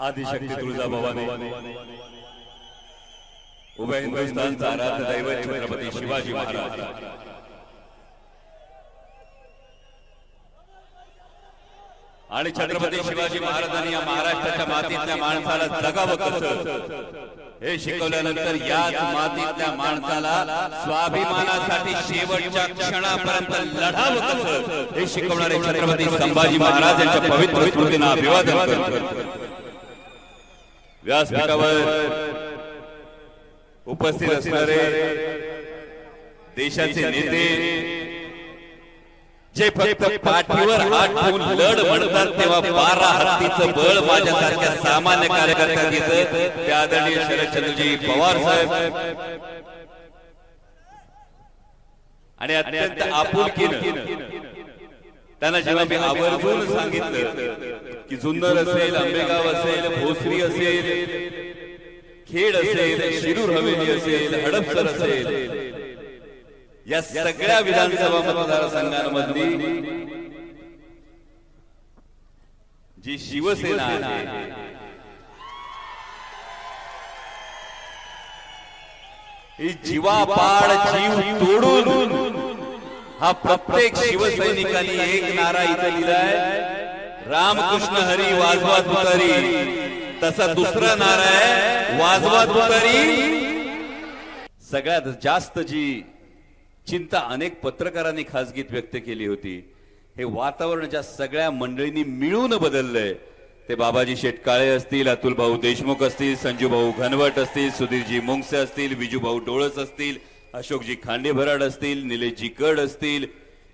आदिशक्ती तुळजाभवानी उभय हिंदुस्थानचा आराध्य दैवत छत्रपती शिवाजी महाराज आणि छत्रपती शिवाजी महाराजांनी या महाराष्ट्राच्या मातीतल्या माणसाला जगावं कसं हे शिकवल्यानंतर याच मातीतल्या माणसाला स्वाभिमानासाठी शेवटच्या क्षणापर्यंत लढावं कसं हे शिकवणारे छत्रपती संभाजी महाराज यांच्या पवित्र स्मृतींना अभिवादन करतो। व्यासपीठावर उपस्थित असणारे देशाचे नेते जे फक्त पाठीवर हात ठेवून लढ म्हणतात तेव्हा 12 हत्तीचं बळ माझ्यासारख्या सामान्य कार्यकर्त्यात येतं ते आदरणीय शरदचंद्रजी पवार साहेब आणि अत्यंत आपुलकीनं त्यांना जेव्हा मी आवर्जून सांगितलं की जुन्नर असेल, आंबेगाव असेल, भोसरी असेल, खेड असेल, शिरूर हवेली असेल, हडपसर असेल, या सगळ्या विधानसभा मतदारसंघांमधली जी शिवसेना आहे ही जीवापाड जीव तोडून हा प्रत्येक शिवसैनिकांनी एक नारा इथे लिहिलाय, रामकृष्ण हरी वाजवा तुतारी। तसा दुसरा नारा आहे, वाजवा तुतारी। सगळ्यात जास्त जी चिंता अनेक पत्रकारांनी खासगीत व्यक्त केली होती, हे वातावरण ज्या सगळ्या मंडळींनी मिळून बदललंय, ते बाबाजी शेटकाळे असतील, अतुल भाऊ देशमुख असतील, संजू भाऊ घनवट असतील, सुधीरजी मुंगसे असतील, विजू भाऊ डोळस असतील, अशोकजी खांडेभराड असतील, निलेशजी कड असतील,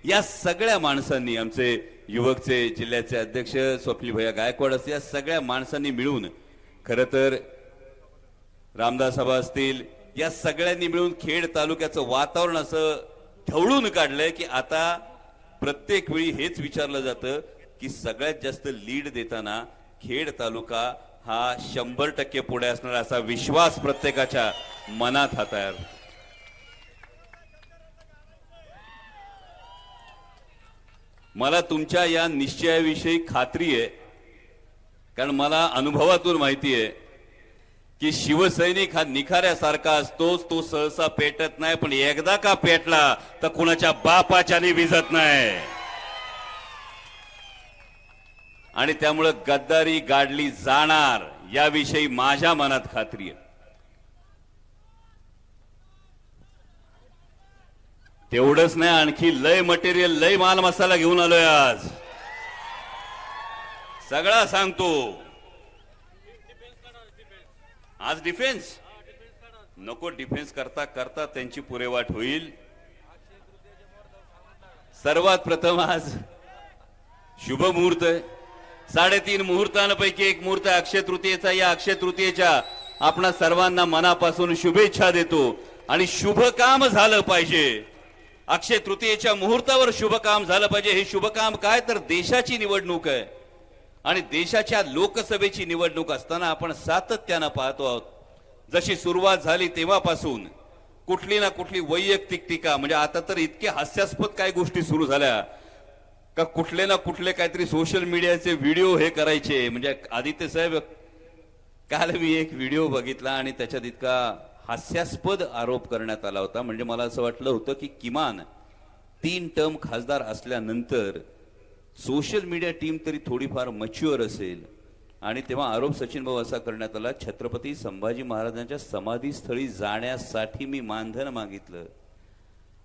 या सगळ्या माणसांनी, आमचे युवकचे जिल्ह्याचे अध्यक्ष स्वप्नील भैया गायकवाड असतील, या सगळ्या माणसांनी मिळून खरं तर रामदास आबा असतील, या सगळ्यांनी मिळून खेड तालुक्याचं वातावरण असं ढवळून काढलंय की आता प्रत्येक वेळी हेच विचारलं जातं की सगळ्यात जास्त लीड देताना खेड तालुका हा 100% पुढे असणार असा विश्वास प्रत्येकाच्या मनात हा तयार। मला तुमच्या या निश्चयाविषयी खात्री आहे, कारण मला अनुभवातून माहिती आहे की शिवसैनिक हा निखाऱ्यासारखा असतोच, तो सहसा पेटत नाही, पण एकदा का पेटला तर कुणाच्या बापाच्याने विजत नाही। आणि त्यामुळे गद्दारी गाडली जाणार याविषयी माझ्या मनात खात्री आहे। तेवढंच नाही, आणखी लय मटेरियल, लय माल मसाला घेऊन आलोय आज, सगळा सांगतो। आज डिफेन्स नको, डिफेन्स करता करता त्यांची पुरेवाट होईल। सर्वात प्रथम आज शुभ मुहूर्त आहे, 3.5 मुहूर्तांपैकी एक मुहूर्त अक्षय तृतीयेचा। या अक्षय तृतीयेच्या आपणा सर्वांना मनापासून शुभेच्छा देतो आणि शुभ काम झालं पाहिजे। अक्षय तृतीयेच्या मुहूर्तावर शुभ काम झालं पाहिजे। हे शुभ काम काय तर देशाची निवडणूक आहे आणि देशाच्या लोकसभेची निवडणूक असताना आपण सातत्याने पाहतो आहोत, जशी सुरुवात झाली तेव्हापासून कुठली ना कुठली वैयक्तिक टीका, म्हणजे आता तर इतके हास्यास्पद काय गोष्टी सुरू झाल्या का कुठले ना कुठले काहीतरी सोशल मीडियाचे व्हिडिओ हे करायचे। म्हणजे आदित्य साहेब, काल मी एक व्हिडिओ बघितला आणि त्याच्यात इतका हास्यास्पद आरोप करण्यात आला होता, म्हणजे मला असं वाटलं होतं की किमान 3 टर्म खासदार असल्यानंतर सोशल मीडिया टीम तरी थोडीफार मच्युअर असेल। आणि तेव्हा आरोप सचिन भाऊ असा करण्यात आला, छत्रपती संभाजी महाराजांच्या समाधीस्थळी जाण्यासाठी मी मानधन मागितलं।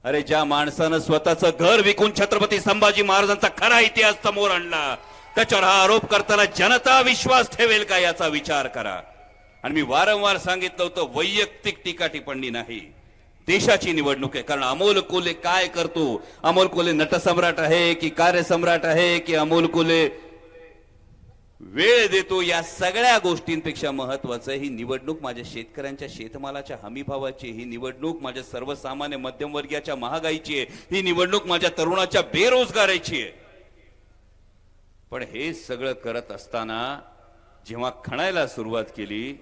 अरे, ज्या माणसानं स्वतःचं घर विकून छत्रपती संभाजी महाराजांचा खरा इतिहास समोर आणला, त्याच्यावर हा आरोप करताना जनता विश्वास ठेवेल का याचा विचार करा। आणि मी वारंवार सांगितलं होतं, वैयक्तिक टीका टिप्पणी नाही, देशाची निवडणूक आहे। कारण अमोल कोल्हे काय करतो, अमोल कोल्हे नटसम्राट आहे की कार्यसम्राट आहे की अमोल कोल्हे वेळ देतो, या सगळ्या गोष्टींपेक्षा महत्वाचं ही निवडणूक माझ्या शेतकऱ्यांच्या शेतमालाच्या हमीभावाची, ही निवडणूक माझ्या सर्वसामान्य मध्यमवर्गीयाच्या महागाईची आहे, ही निवडणूक माझ्या तरुणाच्या बेरोजगारीची आहे। पण हे सगळं करत असताना जेव्हा खणायला सुरुवात केली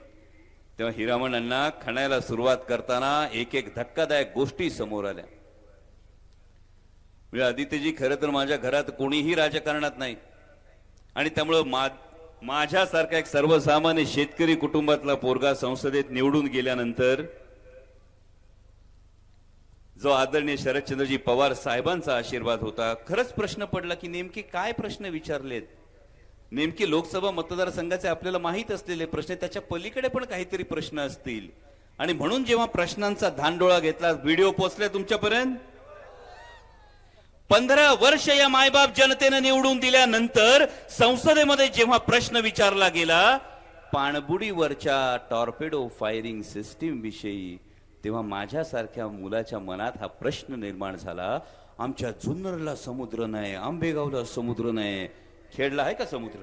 तेव्हा हिरामण अण्णा खणायला सुरुवात करताना एक एक धक्कादायक गोष्टी समोर आल्या। म्हणजे आदित्यजी, खरं तर माझ्या घरात कोणीही राजकारणात नाही आणि त्यामुळे माझ्यासारखा एक सर्वसामान्य शेतकरी कुटुंबातला पोरगा संसदेत निवडून गेल्यानंतर जो आदरणीय शरदचंद्रजी पवार साहेबांचा आशीर्वाद होता, खरंच प्रश्न पडला की नेमके काय प्रश्न विचारलेत, नेमके लोकसभा मतदारसंघाचे आपल्याला माहित असलेले प्रश्न, त्याच्या पलीकडे पण काहीतरी प्रश्न असतील. आणि म्हणून जेव्हा प्रश्नांचा धांडोळा घेतला, व्हिडिओ पोहोचले तुमच्यापर्यंत. 15 वर्ष या मायबाप जनतेने निवडून दिल्यानंतर संसदेमध्ये जेव्हा प्रश्न विचारला गेला पाणबुडीवरच्या टॉर्पेडो फायरिंग सिस्टीम विषयी, तेव्हा माझ्यासारख्या मुलाच्या मनात हा प्रश्न निर्माण झाला, आमच्या जुन्नरला समुद्र नाही, आंबेगावला समुद्र नाही, खेडला आहे का समुद्र?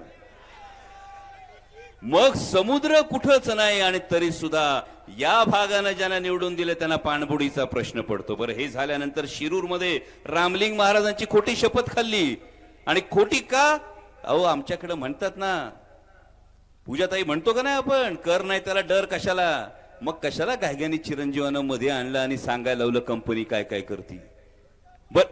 मग समुद्र कुठंच नाही आणि तरी सुद्धा या भागानं ज्यांना निवडून दिले त्यांना पाणबुडीचा प्रश्न पडतो. बरं, हे झाल्यानंतर शिरूरमध्ये रामलिंग महाराजांची खोटी शपथ खाल्ली. आणि खोटी का? अहो, आमच्याकडे म्हणतात ना, पूजाताई म्हणतो का नाही आपण, कर नाही त्याला डर कशाला. मग कशाला गायगानी चिरंजीवानं मध्ये आणलं आणि सांगायला लावलं कंपनी काय काय करते. बर,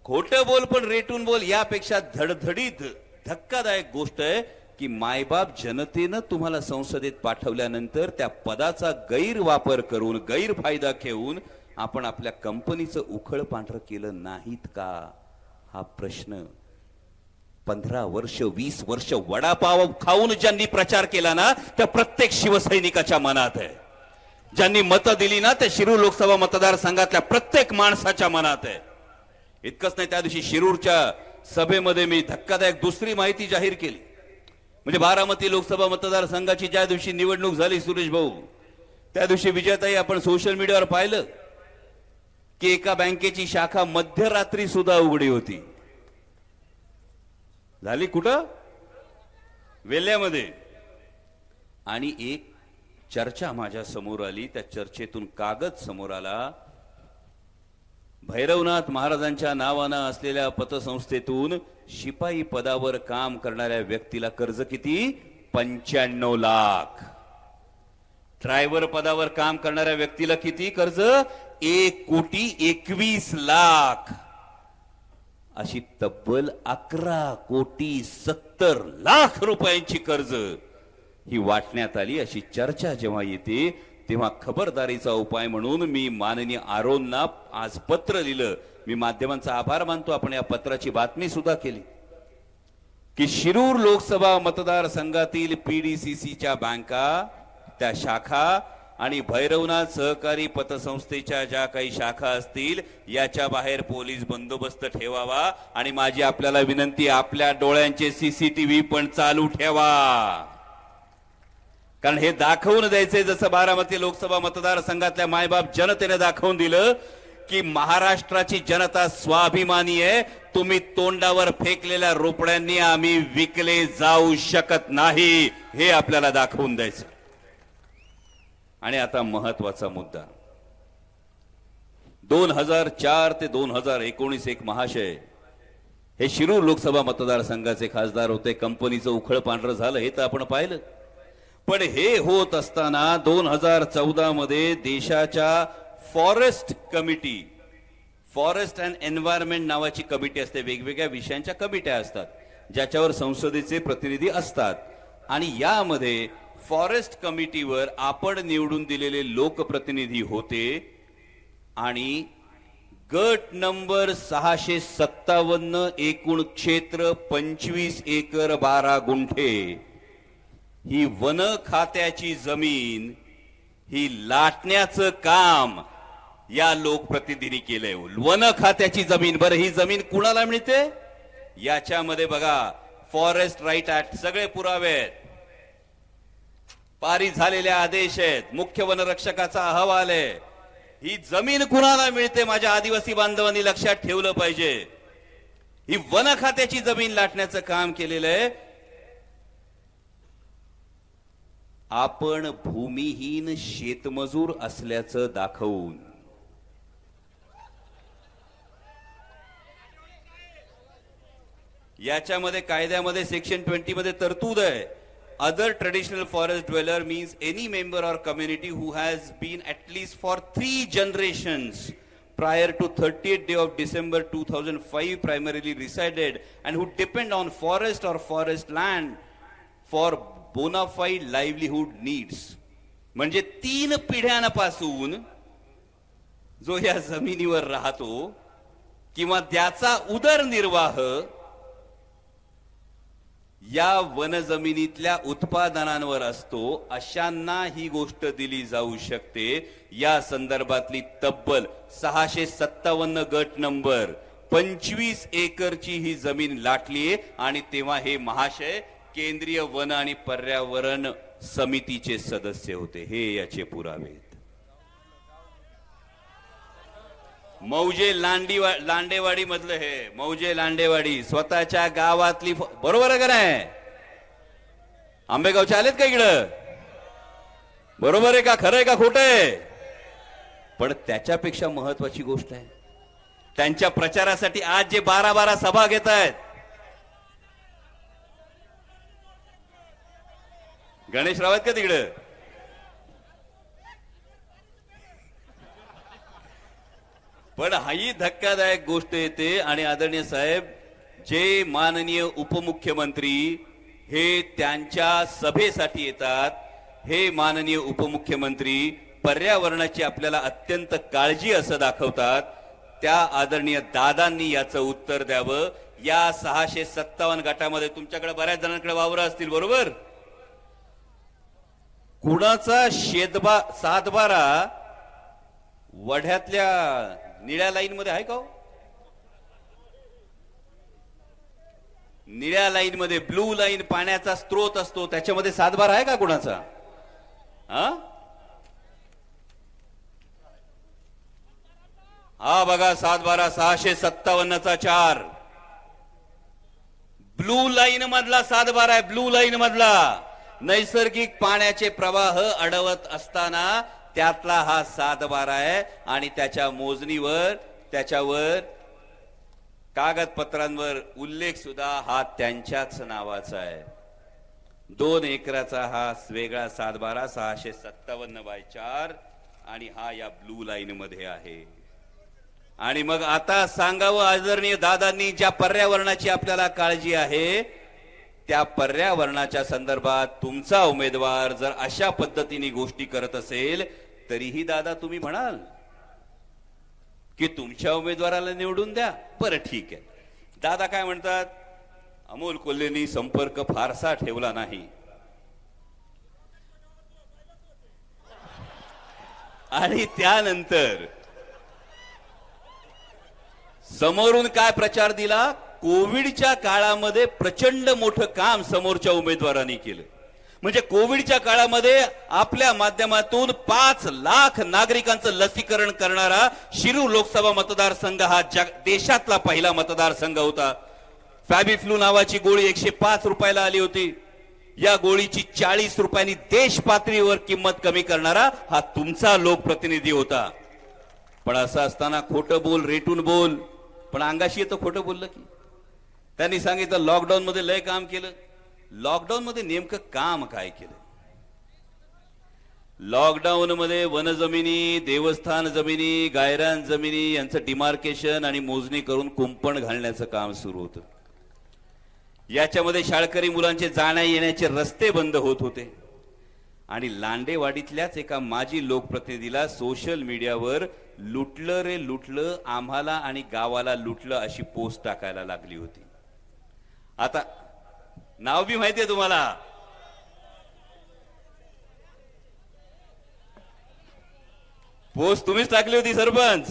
खोटं बोल पण रेटून बोल, यापेक्षा धडधडीत धक्कादायक गोष्ट आहे की मायबाप जनतेनं तुम्हाला संसदेत पाठवल्यानंतर त्या पदाचा गैरवापर करून, गैरफायदा घेऊन आपण आपल्या कंपनीचं उखळ पांढरं केलं नाहीत का, हा प्रश्न 15 वर्ष 20 वर्ष वडापाव खाऊन ज्यांनी प्रचार केला ना, त्या प्रत्येक शिवसैनिकाच्या मनात आहे. ज्यांनी मतं दिली ना, त्या शिरूर लोकसभा मतदारसंघातल्या प्रत्येक माणसाच्या मनात आहे. इतकंच नाही, त्या दिवशी शिरूरच्या सभेमध्ये मी धक्कादायक दुसरी माहिती जाहीर केली. म्हणजे बारामती लोकसभा मतदारसंघाची ज्या दिवशी निवडणूक झाली सुरेश भाऊ, त्या दिवशी विजयताई आपण सोशल मीडियावर पाहिलं की एका बँकेची शाखा मध्यरात्री सुद्धा उघडी होती. झाली कुठं? वेल्ल्यामध्ये. आणि एक चर्चा माझ्या समोर आली. त्या चर्चेतून कागद समोर आला. भैरवनाथ महाराजांच्या नावानं असलेल्या पतसंस्थेतून शिपाई पदावर काम करणाऱ्या व्यक्तीला कर्ज किती? 95 लाख. ड्रायव्हर पदावर काम करणाऱ्या व्यक्तीला किती कर्ज? 1,21,00,000. अशी तब्बल 11,70,00,000 रुपयांची कर्ज ही वाटण्यात आली. अशी चर्चा जेव्हा येते तेव्हा खबरदारीचा उपाय म्हणून मी माननीय आरोंना आज पत्र लिहिलं. मी माध्यमांचा आभार मानतो, आपण या पत्राची बातमी सुद्धा केली की शिरूर लोकसभा मतदारसंघातील पीडीसीसीच्या बँका, त्या शाखा आणि भैरवनाथ सहकारी पतसंस्थेच्या ज्या काही शाखा असतील याच्या बाहेर पोलीस बंदोबस्त ठेवावा. आणि माझी आपल्याला विनंती, आपल्या डोळ्यांचे सीसीटीव्ही पण चालू ठेवा. कारण हे दाखवून द्यायचे, जसं बारामती लोकसभा मतदारसंघातल्या मायबाप जनतेने दाखवून दिलं की महाराष्ट्राची जनता स्वाभिमानी आहे. तुम्ही तोंडावर फेकलेल्या रोपड्यांनी आम्ही विकले जाऊ शकत नाही, हे आपल्याला दाखवून द्यायचं. आणि आता महत्वाचा मुद्दा, 2004 ते 2019 एक महाशय हे शिरूर लोकसभा मतदारसंघाचे खासदार होते. कंपनीचं उखळ पांढरं झालं हे तर आपण पाहिलं. पण हे होत असताना 2014 मध्ये देशाच्या forest committee, forest and environment नावाची कमिटी असते. वेगवेगळ्या विषयांच्या कमिट्या असतात ज्याच्यावर संसदेचे प्रतिनिधी असतात. आणि यामध्ये फॉरेस्ट कमिटीवर आपण निवडून दिलेले लोकप्रतिनिधी होते. आणि गट नंबर 657, एकूण क्षेत्र 25 एकर 12 गुंठे, ही वन खात्याची जमीन ही लाटण्याचं काम या लोकप्रतिनिधींनी केलंय. वन खात्याची जमीन. बरं, ही जमीन कुणाला मिळते? याच्यामध्ये बघा, फॉरेस्ट राईट ऍक्ट सगळे पुरावे आहेत, पारित झालेले आदेश आहेत, मुख्य वनरक्षकाचा अहवाल आहे. ही जमीन कुणाला मिळते? माझ्या आदिवासी बांधवांनी लक्षात ठेवलं पाहिजे. ही वन खात्याची जमीन लाटण्याचं काम केलेलं आहे. आपण भूमिहीन शेतमजूर असल्याचं दाखवून याच्यामध्ये कायद्यामध्ये सेक्शन 20 मध्ये तरतूद आहे. Other traditional forest dweller means any member or community who has been at least for 3 generations prior to 30th day of December 2005 primarily resided and who depend on forest or forest land for bonafide livelihood needs, म्हणजे 3 पिढ्यांपासून जो या जमिनीवर राहतो किंवा त्याचा उदरनिर्वाह या वनजमिनीतल्या उत्पादनांवर असतो, अशांना ही गोष्ट दिली जाऊ शकते. या संदर्भातली तब्बल 657 गट नंबर 25 एकरची ही जमीन लाटलीये आणि तेव्हा हे महाशय केंद्रीय वन आणि पर्यावरण समितीचे सदस्य होते. हे याचे पुरावे. मौजे लांडेवाडी मधलं हे मौजे लांडेवाडी स्वतःच्या गावातली, बरोबर आहे का नाही? आंबेगावचे आलेत का इकडं? बरोबर आहे का? खरं आहे का खोटं आहे? पण त्याच्यापेक्षा महत्वाची गोष्ट आहे, त्यांच्या प्रचारासाठी आज जे 12 सभा घेत आहेत. गणेश राव आहेत का तिकडं? पण हाही धक्कादायक गोष्ट येते. आणि आदरणीय साहेब, जे माननीय उपमुख्यमंत्री हे त्यांच्या सभेसाठी येतात, हे माननीय उपमुख्यमंत्री पर्यावरणाची आपल्याला अत्यंत काळजी असं दाखवतात, त्या आदरणीय दादांनी याचं उत्तर द्यावं. या 657 गटामध्ये तुमच्याकडे बऱ्याच जणांकडे वावर असतील, बरोबर? कुणाचा सातबारा वढ्यातल्या निळ्या लाईन मध्ये आहे का? निळ्या लाईन मध्ये, ब्लू लाईन पाण्याचा स्त्रोत असतो, त्याच्यामध्ये सातबारा आहे का कुणाचा? हा बघा, सातबारा 657चा 4 ब्लू लाईन मधला सातबारा आहे. ब्लू लाईन मधला नैसर्गिक पाण्याचे प्रवाह अडवत असताना त्यातला हा सातबारा आहे. आणि त्याच्या मोजणीवर, त्याच्यावर कागदपत्रांवर उल्लेख सुद्धा हा त्यांच्याच नावाचा आहे. 2 एकराचा हा वेगळा सातबारा 657/4 आणि हा या ब्लू लाईन मध्ये आहे. आणि मग आता सांगावं आदरणीय दादांनी, ज्या पर्यावरणाची आपल्याला काळजी आहे, त्या पर्यावरणाच्या संदर्भात तुमचा उमेदवार जर अशा पद्धतीने गोष्टी करत असेल, तरीही दादा तुम्ही म्हणाल की तुमच्या उमेदवाराला निवडून द्या. बरं ठीक आहे. दादा काय म्हणतात? अमोल कोल्हेंनी संपर्क फारसा ठेवला नाही. आणि त्यानंतर समोरून काय प्रचार दिला? कोविडच्या काळामध्ये प्रचंड मोठं काम समोरच्या उमेदवारांनी केलं. म्हणजे कोविडच्या काळामध्ये आपल्या माध्यमातून 5 लाख नागरिकांचं लसीकरण करणारा शिरूर लोकसभा मतदारसंघ हा देशातला पहिला मतदारसंघ होता. फॅबिफ्लू नावाची गोळी 105 रुपयाला आली होती. या गोळीची 40 रुपयांनी देश पातळीवर किंमत कमी करणारा हा तुमचा लोकप्रतिनिधी होता. पण असं असताना खोटं बोल, रेटून बोल, पण अंगाशी येतं खोटं बोललं की. त्यांनी सांगितलं लॉकडाऊन मध्ये लय काम केलं. लॉकडाऊन मध्ये नेमकं काम काय केलं? लॉकडाऊन मध्ये वनजमिनी, देवस्थान जमिनी, गायरान जमिनी यांचं डिमार्केशन आणि मोजणी करून कुंपण घालण्याचं काम सुरू होतं. याच्यामध्ये शाळकरी मुलांचे जाण्या येण्याचे रस्ते बंद होत होते. आणि लांडेवाडीतल्याच एका माजी लोकप्रतिनिधीला सोशल मीडियावर लुटलं रे लुटलं, आम्हाला आणि गावाला लुटलं अशी पोस्ट टाकायला लागली होती. आता नाव बी माहितीये तुम्हाला. पोस्ट तुम्हीच टाकली होती सरपंच.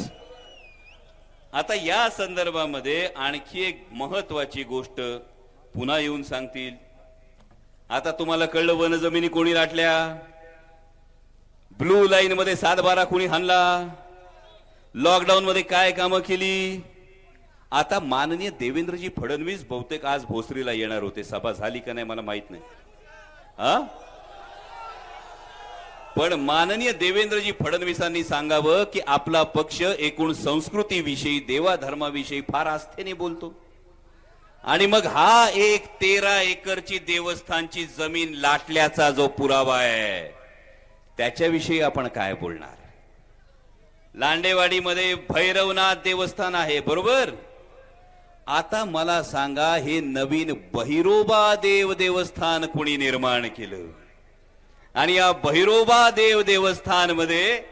आता या संदर्भामध्ये आणखी एक महत्वाची गोष्ट पुन्हा येऊन सांगतील. आता तुम्हाला कळलं वनजमिनी कोणी लाटल्या, ब्लू लाईन मध्ये सातबारा कोणी हाणला, लॉकडाऊन मध्ये काय कामं केली. आता माननीय देवेंद्रजी फडणवीस बहुतेक आज भोसरीला येणार होते. सभा झाली का नाही मला माहित नाही. पण माननीय देवेंद्रजी फडणवीसांनी सांगावं की आपला पक्ष एकूण संस्कृतीविषयी, देवाधर्माविषयी फार आस्थेने बोलतो. आणि मग हा एक 13 एकरची देवस्थानची जमीन लाटल्याचा जो पुरावा आहे, त्याच्याविषयी आपण काय बोलणार? लांडेवाडीमध्ये भैरवनाथ देवस्थान आहे, बरोबर. आता मला सांगा, हे नवीन बहिरोबा देव देवस्थान कोणी निर्माण केलं? आणि या बहिरोबा देव देवस्थान मध्ये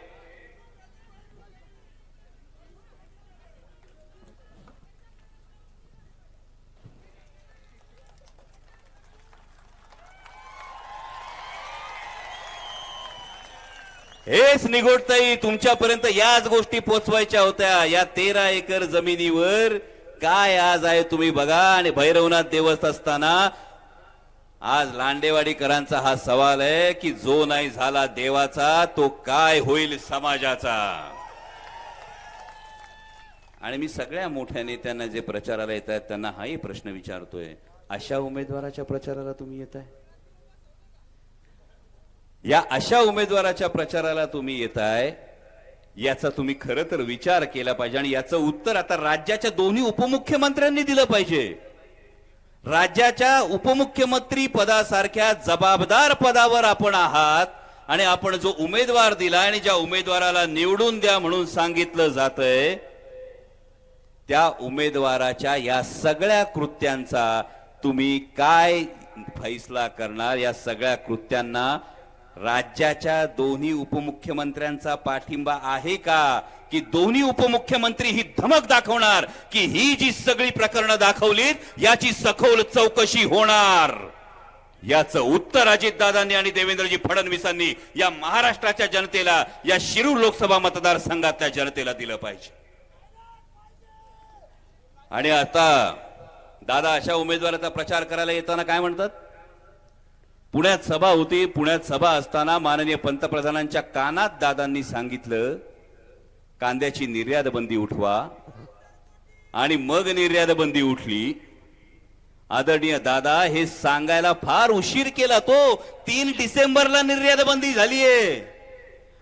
हेच निगोडताई तुमच्यापर्यंत याच गोष्टी पोचवायच्या होत्या. या 13 एकर जमिनीवर काय आज आहे तुम्ही बघा. आणि भैरवनाथ देवस्थान असताना आज लांडेवाडीकरांचा हा सवाल आहे की जो नाही झाला देवाचा तो काय होईल समाजाचा. आणि मी सगळ्या मोठ्या नेत्यांना जे प्रचाराला येत आहेत त्यांना हाही प्रश्न विचारतोय, अशा उमेदवाराच्या प्रचाराला तुम्ही येताय? या अशा उमेदवाराच्या प्रचाराला तुम्ही येताय, याचा तुम्ही खरं तर विचार केला पाहिजे. आणि याचं उत्तर आता राज्याच्या दोन्ही उपमुख्यमंत्र्यांनी दिलं पाहिजे. राज्याच्या उपमुख्यमंत्री पदासारख्या जबाबदार पदावर आपण आहात आणि आपण जो उमेदवार दिला आणि ज्या उमेदवाराला निवडून द्या म्हणून सांगितलं जातंय, त्या उमेदवाराच्या या सगळ्या कृत्यांचा तुम्ही काय फैसला करणार? या सगळ्या कृत्यांना राज्याच्या दोन्ही उपमुख्यमंत्र्यांचा पाठिंबा आहे का? की दोन्ही उपमुख्यमंत्री ही धमक दाखवणार की ही जी सगळी प्रकरणं दाखवलीत याची सखोल चौकशी होणार? याचं उत्तर अजितदादांनी आणि देवेंद्रजी फडणवीसांनी या महाराष्ट्राच्या जनतेला, या शिरूर लोकसभा मतदारसंघातल्या जनतेला दिलं पाहिजे. आणि आता दादा अशा उमेदवाराचा प्रचार करायला येताना काय म्हणतात? पुण्यात सभा होती. पुण्यात सभा असताना माननीय पंतप्रधानांच्या कानात दादांनी सांगितलं कांद्याची निर्यात बंदी उठवा. आणि मग निर्यात बंदी उठली. आदरणीय दादा, हे सांगायला फार उशीर केला. तो 3 डिसेंबरला निर्यात बंदी झालीये.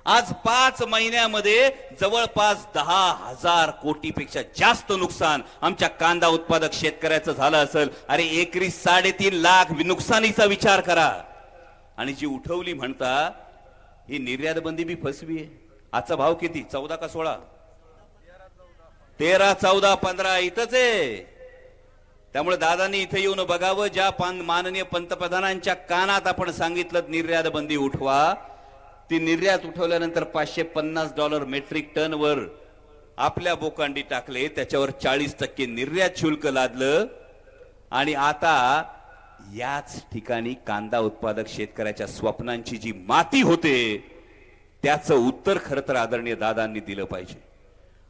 आज 5 महिन्यामध्ये जवळपास 10,000 कोटीपेक्षा जास्त नुकसान आमच्या कांदा उत्पादक शेतकऱ्याचं झालं असेल. अरे एकरी 3.5 लाख नुकसानीचा विचार करा. आणि जी उठवली म्हणता ही निर्यात बंदी बी फसवी आहे. आजचा भाव किती? 14 का 16? 13, 14, 15 इथंच आहे. त्यामुळे दादांनी इथे येऊन बघावं. ज्या माननीय पंतप्रधानांच्या कानात आपण सांगितलं निर्यात बंदी उठवा, ती निर्यात उठवल्यानंतर $550 मेट्रिक टन वर आपल्या बोकांडी टाकले. त्याच्यावर 40% निर्यात शुल्क लादलं. आणि आता याच ठिकाणी कांदा उत्पादक शेतकऱ्याच्या स्वप्नांची जी माती होते त्याचं उत्तर खरं तर आदरणीय दादांनी दिलं पाहिजे.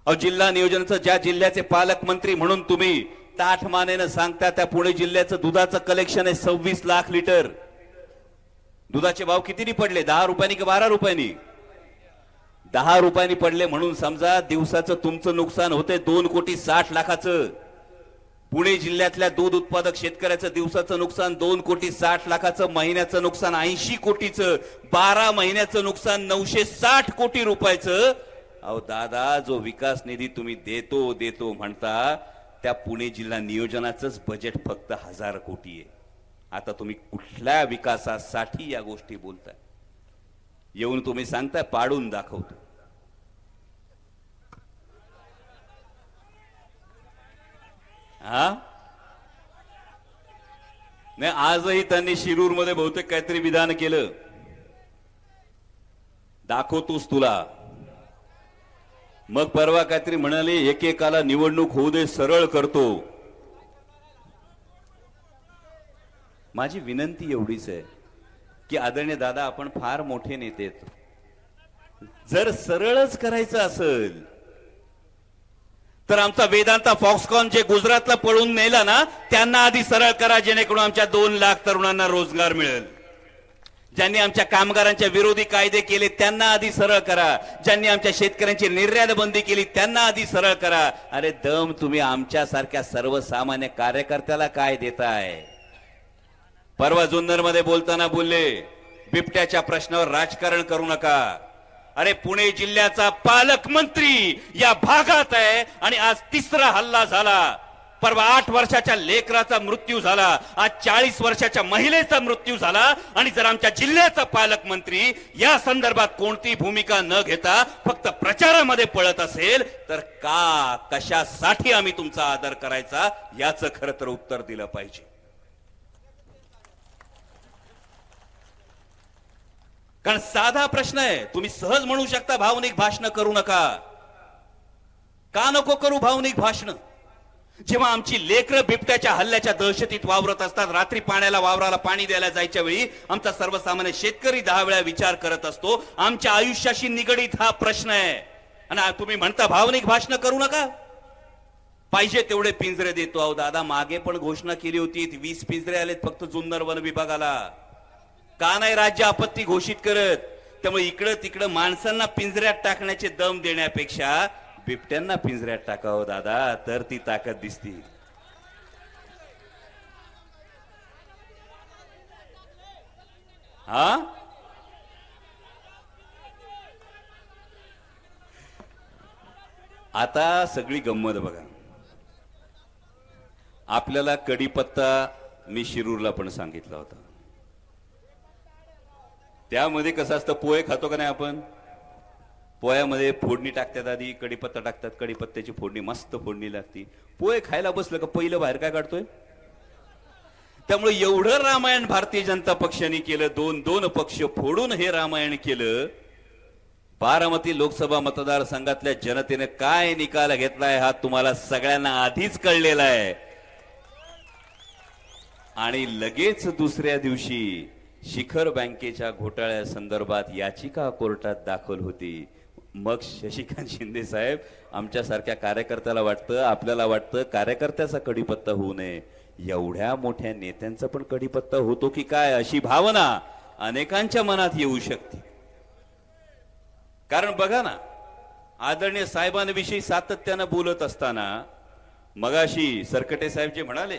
जिल्हा नियोजनाचं, ज्या जिल्ह्याचे पालकमंत्री म्हणून तुम्ही ताठमानेनं सांगता, त्या पुणे जिल्ह्याचं दुधाचं कलेक्शन आहे 26 लाख लिटर. दुधाचे भाव कितीनी पडले? 10 रुपयांनी की 12 रुपयांनी? 10 रुपयांनी पडले म्हणून समजा दिवसाचं तुमचं नुकसान होते 2,60,00,000. पुणे जिल्ह्यातल्या दूध उत्पादक शेतकऱ्याचं दिवसाचं नुकसान 2,60,00,000. महिन्याचं नुकसान 80 कोटीचं. 12 महिन्याचं नुकसान 960 कोटी रुपयाचं. अहो दादा, जो विकास निधी तुम्ही देतो म्हणता, त्या पुणे जिल्हा नियोजनाचंच बजेट फक्त 1000 कोटी आहे. आता तुम्ही कुठल्या विकासासाठी या गोष्टी बोलताय? येऊन तुम्ही सांगताय पाडून दाखवतो. हा नाही, आजही त्यांनी शिरूरमध्ये बहुतेक काहीतरी विधान केलं. दाखवतोस तुला. मग परवा काहीतरी म्हणाले एकेकाला निवडणूक होऊ दे, सरळ करतो. माझी विनंती एवढीच आहे की आदरणीय दादा, आपण फार मोठे नेते, जर सरळच करायचं असेल तर आमचा वेदांता फॉक्सकॉन जे गुजरातला पळून नेला ना, त्यांना आधी सरळ करा, जेणेकरून आमच्या 2 लाख तरुणांना रोजगार मिळेल. ज्यांनी आमच्या कामगारांच्या विरोधी कायदे केले त्यांना आधी सरळ करा. ज्यांनी आमच्या शेतकऱ्यांची निर्यात बंदी केली त्यांना आधी सरळ करा. अरे दम तुम्ही आमच्यासारख्या सर्वसामान्य कार्यकर्त्याला काय देताय? परवा जुन्नरमध्ये बोलताना बोलले बिबट्याच्या प्रश्नावर राजकारण करू नका. अरे पुणे जिल्ह्याचा पालकमंत्री या भागात आहे आणि आज 3रा हल्ला झाला. परवा 8 वर्षाच्या लेकराचा मृत्यू झाला, आज 40 वर्षाच्या महिलेचा मृत्यू झाला, आणि जर आमच्या जिल्ह्याचा पालकमंत्री या संदर्भात कोणती भूमिका न घेता फक्त प्रचारामध्ये पळत असेल तर का, कशासाठी आम्ही तुमचा आदर करायचा, याचं खरं तर उत्तर दिलं पाहिजे. कारण साधा प्रश्न आहे. तुम्ही सहज म्हणू शकता भावनिक भाषण करू नका. का नको करू भावनिक भाषण? जेव्हा आमची लेकरं बिबट्याच्या हल्ल्याच्या दहशतीत वावरत असतात, रात्री पाण्याला वावराला पाणी द्यायला जायच्या वेळी आमचा सर्वसामान्य शेतकरी 10 वेळा विचार करत असतो. आमच्या आयुष्याशी निगडीत हा प्रश्न आहे, आणि तुम्ही म्हणता भावनिक भाषण करू नका. पाहिजे तेवढे पिंजरे देतो. अहो दादा, मागे पण घोषणा केली होती 20 पिंजरे आलेत फक्त जुन्नर वन विभागाला. का नाही राज्य आपत्ती घोषित करत? त्यामुळे इकडं तिकडं माणसांना पिंजऱ्यात टाकण्याचे दम देण्यापेक्षा बिबट्यांना पिंजऱ्यात टाकावं दादा, तर ती ताकद दिसती. हा, आता सगळी गंमत बघा. आपल्याला कढीपत्ता मी शिरूरला पण सांगितला होता. त्यामध्ये कसं असतं, पोहे खातो का नाही आपण, पोह्यामध्ये फोडणी टाकतात, आधी कढीपत्ता टाकतात, कढीपत्त्याची फोडणी मस्त फोडणी लागती. पोहे खायला बसलं का पहिलं बाहेर काय काढतोय? त्यामुळे एवढं रामायण भारतीय जनता पक्षाने केलं, दोन पक्ष फोडून हे रामायण केलं. बारामती लोकसभा मतदारसंघातल्या जनतेने काय निकाल घेतलाय हा तुम्हाला सगळ्यांना आधीच कळलेला आहे. आणि लगेच दुसऱ्या दिवशी शिखर बँकेच्या घोटाळ्यासंदर्भात याचिका कोर्टात दाखल होती. मग शशिकांत शिंदे साहेब, आमच्यासारख्या कार्यकर्त्याला वाटतं, आपल्याला वाटतं कार्यकर्त्याचा कढीपत्ता होऊ नये, एवढ्या मोठ्या नेत्यांचा पण कढीपत्ता होतो की काय, अशी भावना अनेकांच्या मनात येऊ शकते. कारण बघा ना, आदरणीय साहेबांविषयी सातत्यानं बोलत असताना मगाशी सरकटे साहेब जे म्हणाले,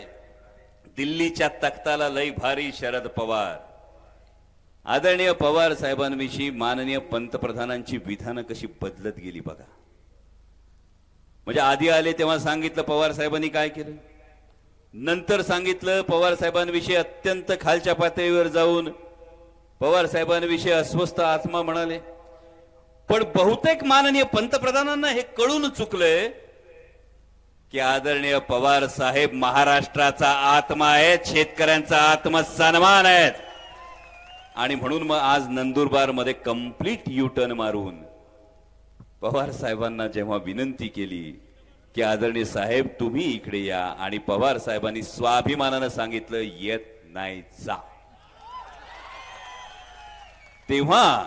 दिल्लीच्या तख्ताला लई भारी शरद पवार. आदरणीय पवार साहेबांविषयी माननीय पंतप्रधानांची विधानं कशी बदलत गेली बघा. म्हणजे आधी आले तेव्हा सांगितलं पवार साहेबांनी काय केलं, नंतर सांगितलं पवार साहेबांविषयी अत्यंत खालच्या पातळीवर जाऊन पवार साहेबांविषयी अस्वस्थ आत्मा म्हणाले. पण बहुतेक माननीय पंतप्रधानांना हे कळून चुकलंय की आदरणीय पवार साहेब महाराष्ट्राचा आत्मा आहेत, शेतकऱ्यांचा आत्मसन्मान आहेत. आणि म्हणून मग आज नंदुरबार मध्ये कंप्लीट युटर्न मारून पवार साहेबांना जेव्हा विनंती केली की आदरणीय साहेब तुम्ही इकडे या, आणि पवार साहेबांनी स्वाभिमानानं सांगितलं येत नाही जा, तेव्हा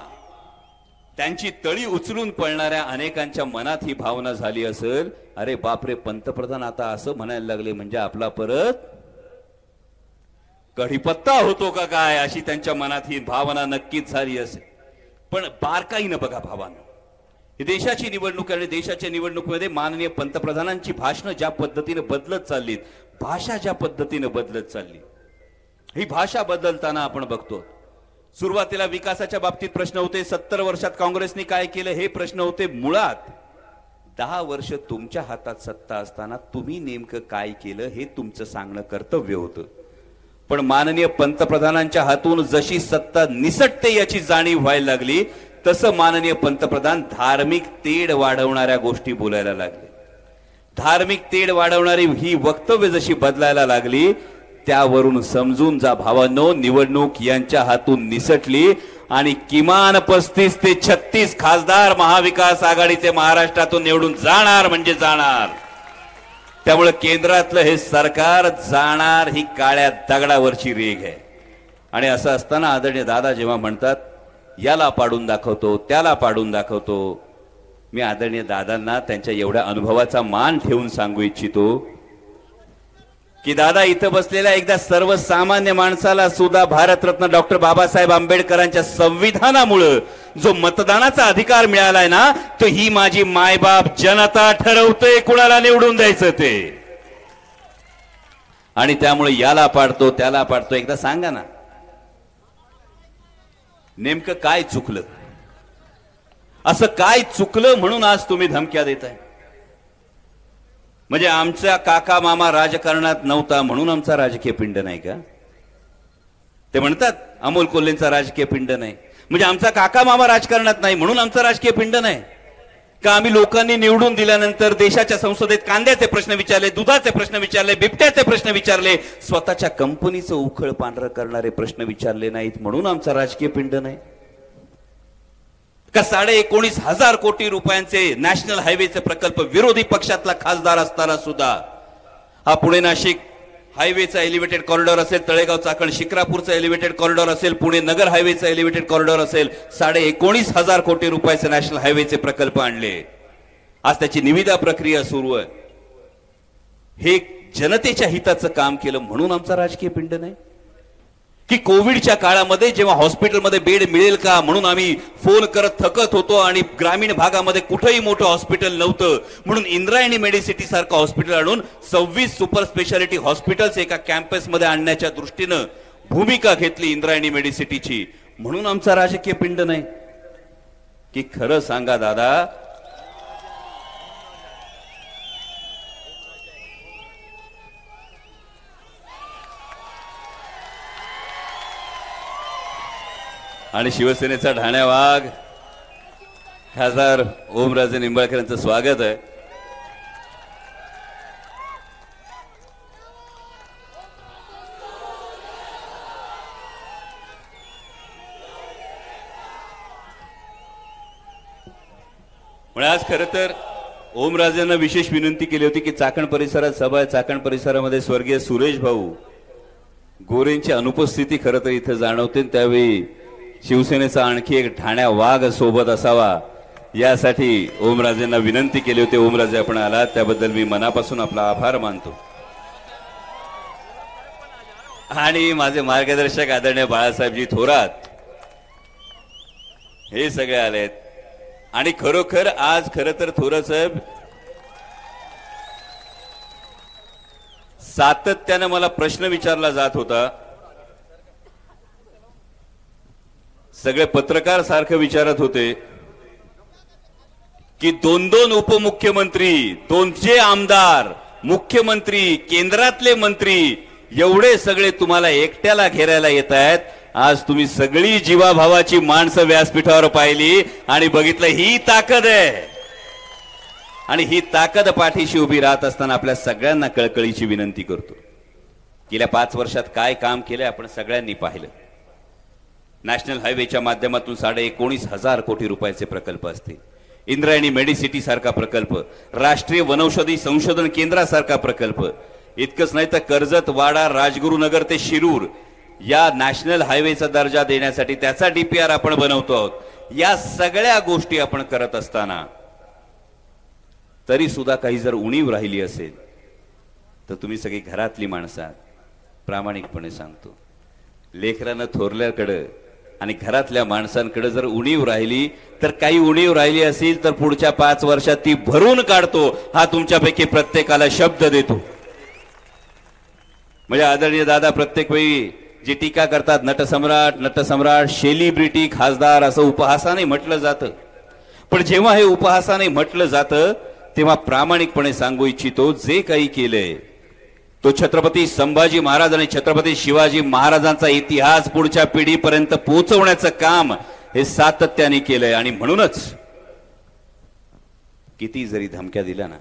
त्यांची तळी उचलून पळणाऱ्या अनेकांच्या मनात ही भावना झाली असेल, अरे बापरे, पंतप्रधान आता असं म्हणायला लागले म्हणजे आपला परत कढीपत्ता होतो का काय, अशी त्यांच्या मनात ही भावना नक्कीच झाली असेल. पण बारकाईनं बघा भावांनो, ही देशाची निवडणूक आणि देशाच्या निवडणुकीमध्ये माननीय पंतप्रधानांची भाषणं ज्या पद्धतीने बदलत चाललीत, भाषा ज्या पद्धतीने बदलत चालली, ही भाषा बदलताना आपण बघतो. सुरुवातीला विकासाच्या बाबतीत प्रश्न होते, 70 वर्षात काँग्रेसने काय केलं हे प्रश्न होते. मुळात 10 वर्ष तुमच्या हातात सत्ता असताना तुम्ही नेमकं काय केलं हे तुमचं सांगणं कर्तव्य होतं. पण माननीय पंतप्रधानांच्या हातून जशी सत्ता निसटते याची जाणीव व्हायला लागली, तसं माननीय पंतप्रधान धार्मिक तेढ वाढवणाऱ्या गोष्टी बोलायला लागले. धार्मिक तेढ वाढवणारी ही वक्तव्य जशी बदलायला लागली, त्यावरून समजून जा भावांनो, निवडणूक यांच्या हातून निसटली आणि किमान 35 ते 36 खासदार महाविकास आघाडीचे महाराष्ट्रातून निवडून जाणार म्हणजे जाणार. त्यामुळे केंद्रातलं हे सरकार जाणार ही काळ्या दगडावरची रेघ आहे. आणि असं असताना आदरणीय दादा जेव्हा म्हणतात याला पाडून दाखवतो त्याला पाडून दाखवतो, मी आदरणीय दादांना त्यांच्या एवढ्या अनुभवाचा मान ठेवून सांगू इच्छितो की दादा, इथं बसलेल्या एकदा सर्वसामान्य माणसाला सुद्धा भारतरत्न डॉक्टर बाबासाहेब आंबेडकरांच्या संविधानामुळे जो मतदानाचा अधिकार मिळालाय ना, तो ही माझी मायबाप जनता ठरवते कुणाला निवडून द्यायचं ते. आणि त्यामुळे याला पाडतो त्याला पाडतो. एकदा सांगा ना, नेमकं काय चुकलं, असं काय चुकलं म्हणून आज तुम्ही धमक्या देताय? म्हणजे आमचा काका मामा राजकारणात नव्हता म्हणून आमचा राजकीय पिंड नाही का? ते म्हणतात अमोल कोल्हेंचा राजकीय पिंड नाही, म्हणजे आमचा काका मामा राजकारणात नाही म्हणून आमचा राजकीय पिंड नाही का? आम्ही लोकांनी निवडून दिल्यानंतर देशाच्या संसदेत कांद्याचे प्रश्न विचारले, दुधाचे प्रश्न विचारले, बिबट्याचे प्रश्न विचारले, स्वतःच्या कंपनीचं उखळ पांढरं करणारे प्रश्न विचारले नाहीत म्हणून आमचा राजकीय पिंड नाही का? 19,500 कोटी रुपयांचे नॅशनल हायवेचे प्रकल्प विरोधी पक्षातला खासदार असताना सुद्धा हा पुणे नाशिक हायवेचा एलिव्हेटेड कॉरिडॉर असेल, तळेगाव चाकण शिक्रापूरचा एलिव्हेटेड कॉरिडॉर असेल, पुणे नगर हायवेचा एलिव्हेटेड कॉरिडॉर असेल, 19,500 कोटी रुपयाचे नॅशनल हायवेचे प्रकल्प आणले. आज त्याची निविदा प्रक्रिया सुरू आहे. हे जनतेच्या हिताचं काम केलं म्हणून आमचा राजकीय पिंड नाही की? कोविडच्या काळामध्ये जेव्हा हॉस्पिटलमध्ये बेड मिळेल का म्हणून आम्ही फोन करत थकत होतो आणि ग्रामीण भागामध्ये कुठेही मोठं हॉस्पिटल नव्हतं म्हणून इंद्रायणी मेडिसिटी सारखं हॉस्पिटल आणून 26 सुपर स्पेशालिटी हॉस्पिटल्स एका कॅम्पसमध्ये आणण्याच्या दृष्टीनं भूमिका घेतली इंद्रायणी मेडिसिटीची म्हणून आमचा राजकीय पिंड नाही की? खरं सांगा दादा, आणि शिवसेनेचा ढाण्या वाघ खासदार ओमराजे निंबाळकर यांचं स्वागत आहे. म्हणजे आज खरं तर ओमराजेंना विशेष विनंती केली होती की चाकण परिसरात सभा आहे, चाकण परिसरामध्ये स्वर्गीय सुरेश भाऊ गोरेंची अनुपस्थिती खरं तर इथं जाणवते, त्यावेळी शिवसेनेचा आणखी एक ठाण्या वाघ सोबत असावा यासाठी ओमराजेंना विनंती केली होती. ओमराजे आपण आलात त्याबद्दल मी मनापासून आपला आभार मानतो. आणि माझे मार्गदर्शक आदरणीय बाळासाहेबजी थोरात हे सगळे आलेत. आणि खरोखर आज खरं तर थोरात साहेब सातत्याने मला प्रश्न विचारला जात होता, सगळे पत्रकार सारखं विचारत होते की 2 उपमुख्यमंत्री, 200 आमदार, मुख्यमंत्री, केंद्रातले मंत्री एवढे सगळे तुम्हाला एकट्याला घेरायला येत आहेत. आज तुम्ही सगळी जीवाभावाची माणसं व्यासपीठावर पाहिली आणि बघितलं ही ताकद आहे. आणि ही ताकद पाठीशी उभी राहत असताना आपल्या सगळ्यांना कळकळीची विनंती करतो. गेल्या 5 वर्षात काय काम केलंय आपण सगळ्यांनी पाहिलं. नॅशनल हायवेच्या माध्यमातून 19,500 कोटी रुपयाचे प्रकल्प असतील, इंद्रायणी मेडिसिटी सारखा प्रकल्प, राष्ट्रीय वनौषधी संशोधन केंद्रासारखा प्रकल्प, इतकंच नाही तर कर्जत, वाडा, राजगुरुनगर ते शिरूर या नॅशनल हायवेचा दर्जा देण्यासाठी त्याचा डीपीआर आपण बनवतो आहोत. या सगळ्या गोष्टी आपण करत असताना तरी सुद्धा काही जर उणीव राहिली असेल तर तुम्ही सगळी घरातली माणसं आहात. प्रामाणिकपणे सांगतो, लेकरानं थोरल्याकडे आणि घरातल्या माणसांकडे जर उणीव राहिली तर काही उणीव राहिली असेल तर पुढच्या 5 वर्षात ती भरून काढतो हा तुमच्यापैकी प्रत्येकाला शब्द देतो. म्हणजे आदरणीय दादा प्रत्येक वेळी जी टीका करतात, नटसम्राट, सेलिब्रिटी, खासदार असं उपहासाने म्हटलं जातं. पण जेव्हा हे उपहासाने म्हटलं जातं तेव्हा प्रामाणिकपणे सांगू इच्छितो, जे काही केलंय तो छत्रपती संभाजी महाराज आणि छत्रपती शिवाजी महाराजांचा इतिहास पुढच्या पिढीपर्यंत पोहोचवण्याचं काम हे सातत्याने केलंय. आणि म्हणूनच किती जरी धमक्या दिल्या ना,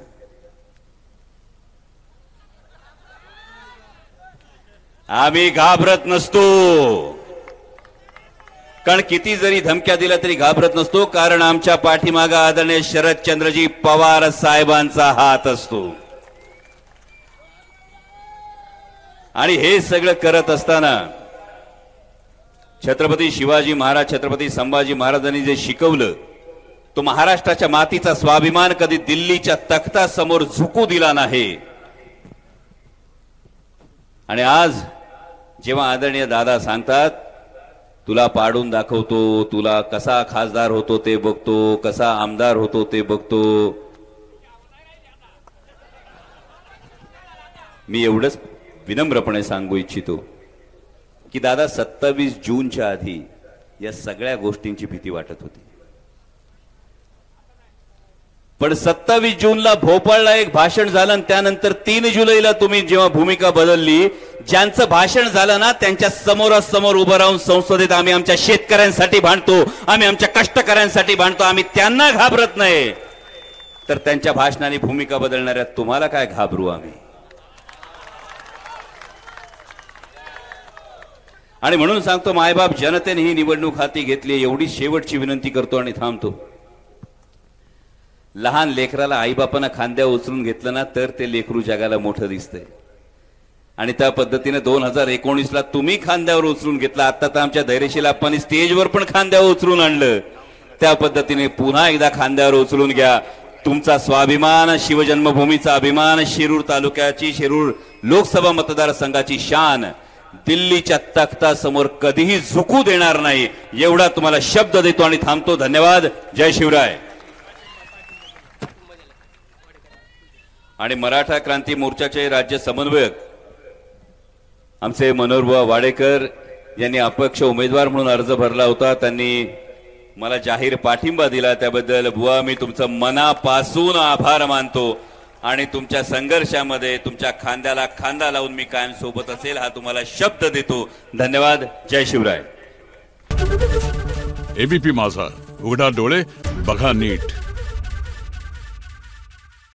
आम्ही घाबरत नसतो. कारण किती जरी धमक्या दिल्या तरी घाबरत नसतो, कारण आमच्या पाठीमागे आदरणीय शरदचंद्रजी पवार साहेबांचा हात असतो. आणि हे सगळं करत असताना छत्रपती शिवाजी महाराज, छत्रपती संभाजी महाराजांनी जे शिकवलं तो महाराष्ट्राच्या मातीचा स्वाभिमान कधी दिल्लीच्या तख्तासमोर झुकू दिला नाही. आणि आज जेव्हा आदरणीय दादा सांगतात तुला पाडून दाखवतो, तुला कसा खासदार होतो ते बघतो, कसा आमदार होतो ते बघतो, मी एवढंच विनम्रपणे सांगू इच्छितो की दादा 27 जूनच्या आधी या सगळ्या गोष्टींची भीती वाटत होती. पण 27 जूनला भोपाळला एक भाषण झालं आणि त्यानंतर 3 जुलैला तुम्ही जेव्हा भूमिका बदलली, ज्यांचं भाषण झालं ना त्यांच्या समोरासमोर उभं राहून संसदेत आम्ही आमच्या शेतकऱ्यांसाठी भांडतो, आम्ही आमच्या कष्टकऱ्यांसाठी भांडतो, आम्ही त्यांना घाबरत नाही, तर त्यांच्या भाषणाने भूमिका बदलणाऱ्या तुम्हाला काय घाबरू आम्ही? आणि म्हणून सांगतो, मायबाप जनतेने ही निवडणूक हाती घेतली, एवढी शेवटची विनंती करतो आणि थांबतो. लहान लेकराला आईबापानं खांद्यावर उचलून घेतलं ना तर ते लेकरू जगाला मोठं दिसतंय, आणि त्या पद्धतीने 2019ला तुम्ही खांद्यावर उचलून घेतला. आता तर आमच्या धैर्यशील आप्पांनी स्टेजवर पण खांद्यावर उचलून आणलं. त्या पद्धतीने पुन्हा एकदा खांद्यावर उचलून घ्या. तुमचा स्वाभिमान, शिवजन्मभूमीचा अभिमान, शिरूर तालुक्याची, शिरूर लोकसभा मतदारसंघाची शान दिल्लीच्या तख्तासमोर कधीही झुकू देणार नाही, एवढा तुम्हाला शब्द देतो आणि थांबतो. धन्यवाद. जय शिवराय. आणि मराठा क्रांती मोर्चाचे राज्य समन्वयक आमचे मनोहरबुवा वाडेकर यांनी अपक्ष उमेदवार म्हणून अर्ज भरला होता. त्यांनी मला जाहीर पाठिंबा दिला, त्याबद्दल बुवा मी तुमचं मनापासून आभार मानतो. आणि तुमच्या संघर्षामध्ये तुमच्या खांद्याला खांदा लावून मी कायम सोबत असेल, हा तुम्हाला शब्द देतो. धन्यवाद. जय शिवराय. एबीपी माझा, उघडा डोळे बघा नीट.